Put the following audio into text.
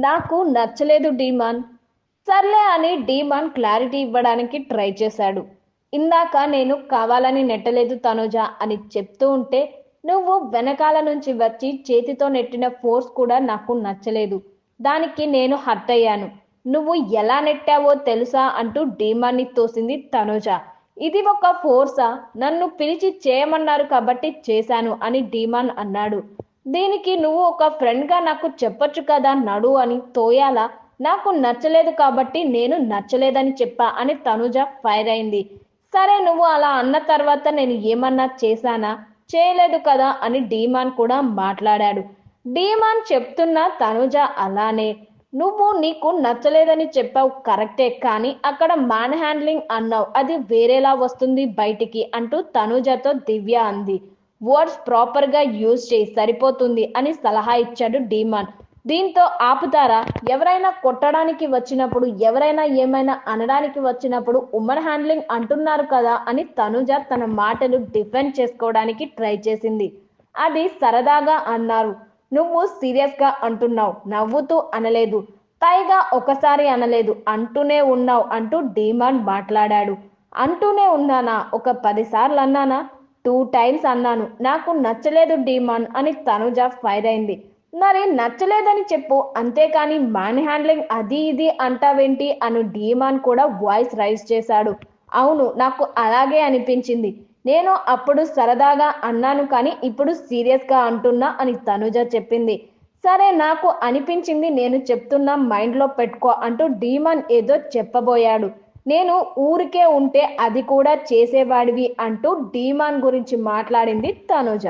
నాకు నచ్చలేదు డీమాన్. సర్లే అని డీమాన్ క్లారిటీ ఇవ్వడానికి ట్రై చేశాడు. ఇందాక నేను కావాలని నెట్టలేదు తనుజ అని చెప్తూ ఉంటే నువ్వు వెనకాల నుంచి వచ్చి చేతితో నెట్టిన ఫోర్స్ కూడా నాకు నచ్చలేదు. దానికి నేను హర్ట్ అయ్యాను. నువ్వు ఎలా నెట్టావో తెలుసా అంటూ డీమాన్ని తోసింది తనుజ. ఇది ఒక ఫోర్సా? నన్ను పిలిచి చేయమన్నారు కాబట్టి చేశాను అని డీమాన్ అన్నాడు. దీనికి నువ్వు ఒక ఫ్రెండ్గా నాకు చెప్పొచ్చు కదా నడు అని తోయాలా? నాకు నచ్చలేదు కాబట్టి నేను నచ్చలేదని చెప్పా అని తనుజ ఫైర్ అయింది. సరే నువ్వు అలా అన్న తర్వాత నేను ఏమన్నా చేశానా? చేయలేదు కదా అని డీమాన్ కూడా మాట్లాడాడు. డీమాన్ చెప్తున్నా తనుజ అలానే. నువ్వు నీకు నచ్చలేదని చెప్పావు కరెక్టే, కానీ అక్కడ మ్యాన్ హ్యాండ్లింగ్ అన్నావు, అది వేరేలా వస్తుంది బయటికి అంటూ తనుజతో దివ్య అంది. వర్డ్స్ ప్రాపర్గా యూజ్ చేయి సరిపోతుంది అని సలహా ఇచ్చాడు డీమాన్. దీంతో ఆపుతారా? ఎవరైనా కొట్టడానికి వచ్చినప్పుడు, ఎవరైనా ఏమైనా అనడానికి వచ్చినప్పుడు ఉమెన్ హ్యాండ్లింగ్ అంటున్నారు కదా అని తనుజ తన మాటలు డిఫెండ్ చేసుకోవడానికి ట్రై చేసింది. అది సరదాగా అన్నారు, నువ్వు సీరియస్గా అంటున్నావు, నవ్వుతూ అనలేదు, పైగా ఒకసారి అనలేదు, అంటూనే ఉన్నావు అంటూ డీమాన్ మాట్లాడాడు. అంటూనే ఉన్నానా? ఒక 10 సార్లు అన్నానా? 2 టైమ్స్ అన్నాను. నాకు నచ్చలేదు డీమాన్ అని తనుజ ఫైర్ అయింది. మరి నచ్చలేదని చెప్పు, అంతేకాని మ్యాన్ హ్యాండ్లింగ్ అది ఇది అంటావేంటి అను డీమాన్ కూడా వాయిస్ రైజ్ చేశాడు. అవును, నాకు అలాగే అనిపించింది. నేను అప్పుడు సరదాగా అన్నాను కానీ ఇప్పుడు సీరియస్గా అంటున్నా అని తనుజ చెప్పింది. సరే నాకు అనిపించింది నేను చెప్తున్నా, మైండ్లో పెట్టుకో అంటూ డీమాన్ ఏదో చెప్పబోయాడు. నేను ఊరికే ఉంటే అది కూడా చేసేవాడివి అంటూ డీమాన్ గురించి మాట్లాడింది తనుజ.